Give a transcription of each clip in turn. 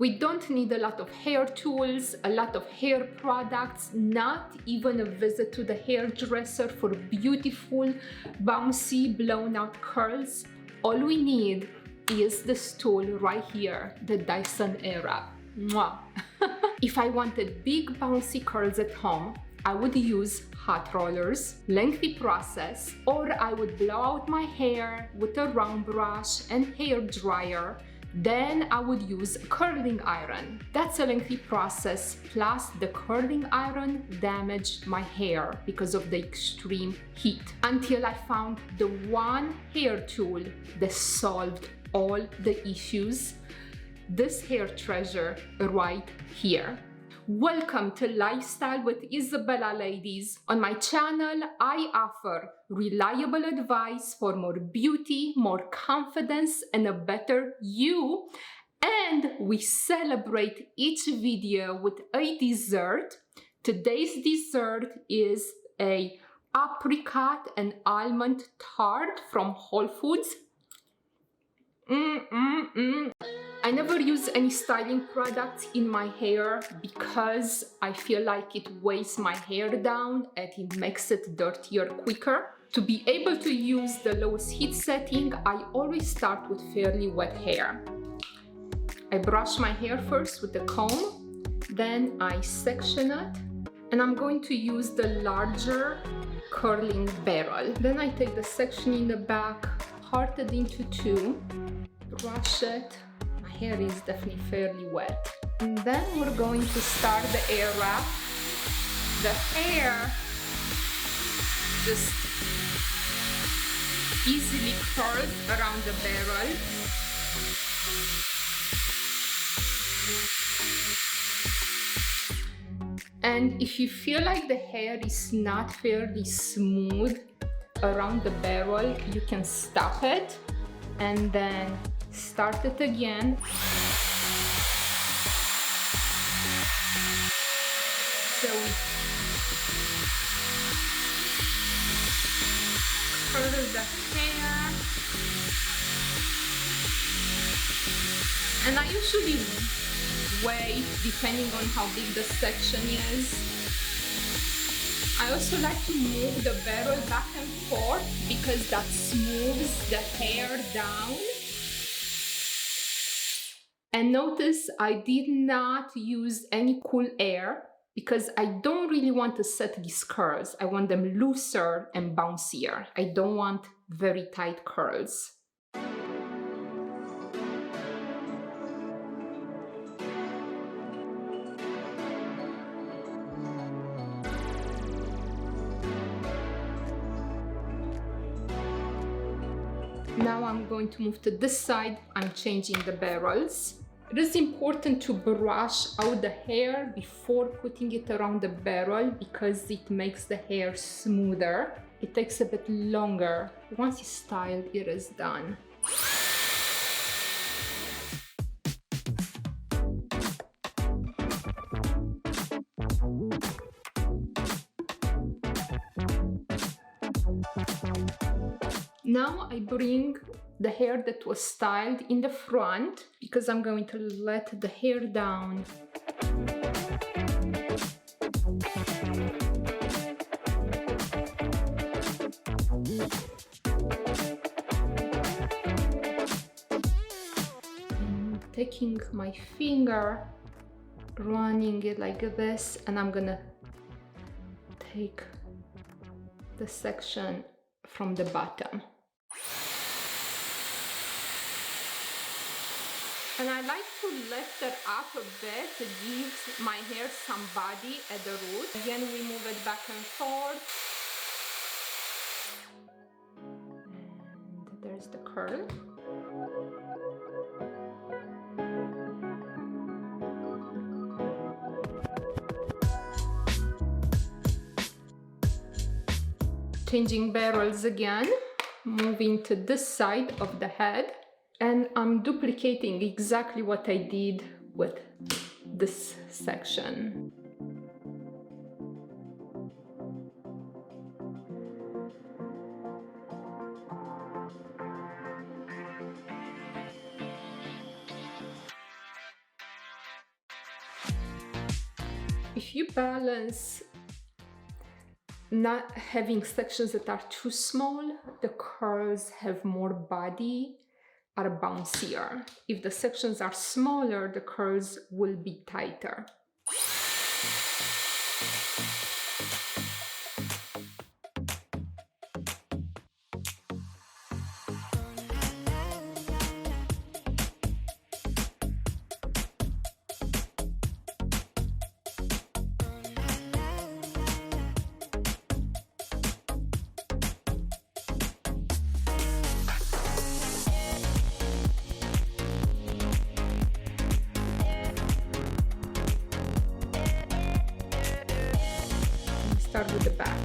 We don't need a lot of hair tools, a lot of hair products, not even a visit to the hairdresser for beautiful, bouncy, blown out curls. All we need is this tool right here, the Dyson AirWrap. Mwah! If I wanted big bouncy curls at home, I would use hot rollers, lengthy process, or I would blow out my hair with a round brush and hair dryer. Then I would use a curling iron. That's a lengthy process, plus the curling iron damaged my hair because of the extreme heat. Until I found the one hair tool that solved all the issues. This hair treasure right here. Welcome to Lifestyle with Isabella, ladies. On my channel, I offer reliable advice for more beauty, more confidence, and a better you. And we celebrate each video with a dessert. Today's dessert is a apricot and almond tart from Whole Foods. I never use any styling products in my hair because I feel like it weighs my hair down and it makes it dirtier quicker. To be able to use the lowest heat setting, I always start with fairly wet hair. I brush my hair first with a comb, then I section it, and I'm going to use the larger curling barrel. Then I take the section in the back, part it into two, brush it. My hair is definitely fairly wet. And then we're going to start the air wrap. The hair just easily curls around the barrel. And if you feel like the hair is not fairly smooth around the barrel, you can stop it and then start it again. So we curl the hair. And I usually wait depending on how big the section is. I also like to move the barrel back and forth because that smooths the hair down. And notice I did not use any cool air because I don't really want to set these curls. I want them looser and bouncier. I don't want very tight curls. Now I'm going to move to this side. I'm changing the barrels. It is important to brush out the hair before putting it around the barrel because it makes the hair smoother. It takes a bit longer. Once it's styled, it is done. Now I bring the hair that was styled in the front because I'm going to let the hair down. I'm taking my finger, running it like this, and I'm gonna take the section from the bottom. And I like to lift it up a bit to give my hair some body at the root. Again, we move it back and forth. And there's the curl. Changing barrels again, moving to this side of the head. And I'm duplicating exactly what I did with this section. if you balance not having sections that are too small, the curls have more body, are bouncier. If the sections are smaller, the curls will be tighter. Start with the back.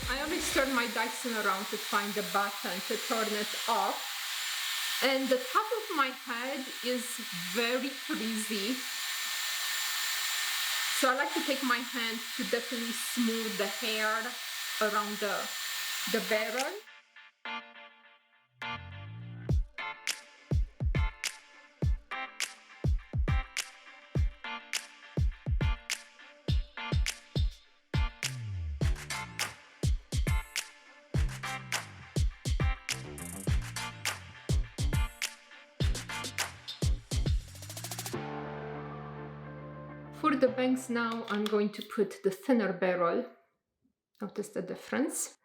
I always turn my Dyson around to find the button to turn it off. And the top of my head is very frizzy. So I like to take my hand to definitely smooth the hair around the barrel. For the bangs now, I'm going to put the thinner barrel. Notice the difference.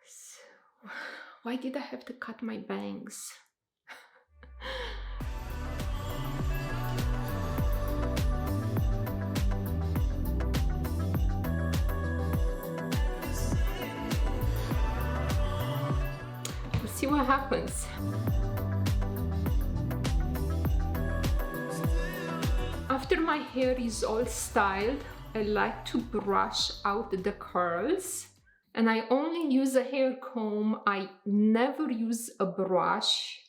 Why did I have to cut my bangs? Let's see what happens. After my hair is all styled, I like to brush out the curls. And I only use a hair comb. I never use a brush.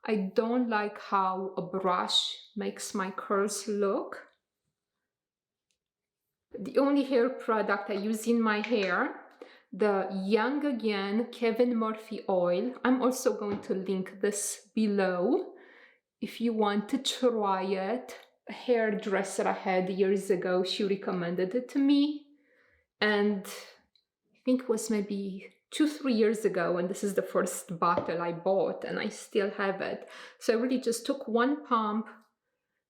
I don't like how a brush makes my curls look. The only hair product I use in my hair, the Young Again Kevin Murphy oil. I'm also going to link this below if you want to try it. A hairdresser I had years ago, she recommended it to me. And I think it was maybe 2-3 years ago, and this is the first bottle I bought, and I still have it. So I really just took one pump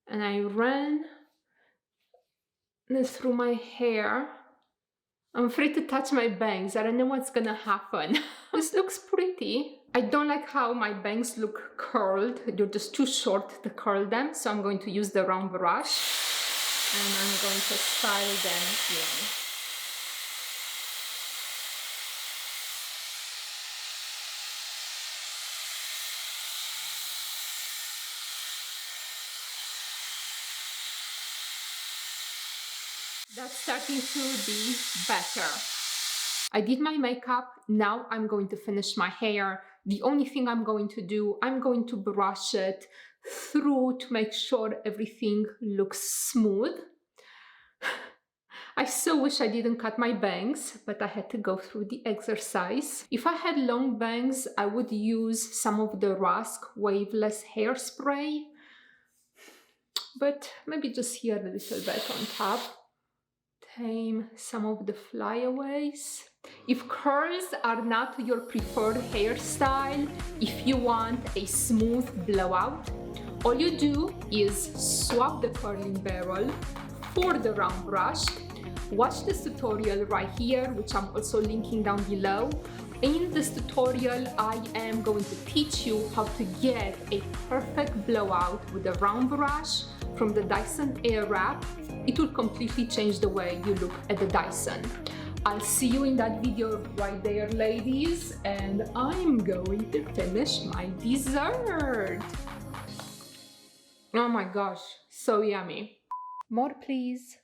and I ran this through my hair. I'm afraid to touch my bangs. I don't know what's gonna happen. This looks pretty. I don't like how my bangs look curled. They're just too short to curl them, so I'm going to use the round brush and I'm going to style them in. That's starting to be better. I did my makeup, now I'm going to finish my hair. The only thing I'm going to do, I'm going to brush it through to make sure everything looks smooth. I so wish I didn't cut my bangs, but I had to go through the exercise. If I had long bangs, I would use some of the Rusk Waveless hairspray, but maybe just here a little bit on top. Tame some of the flyaways. If curls are not your preferred hairstyle, if you want a smooth blowout, all you do is swap the curling barrel for the round brush. Watch this tutorial right here, which I'm also linking down below. In this tutorial, I am going to teach you how to get a perfect blowout with a round brush from the Dyson AirWrap. It will completely change the way you look at the Dyson. I'll see you in that video right there, ladies, and I'm going to finish my dessert. Oh my gosh, so yummy. More, please.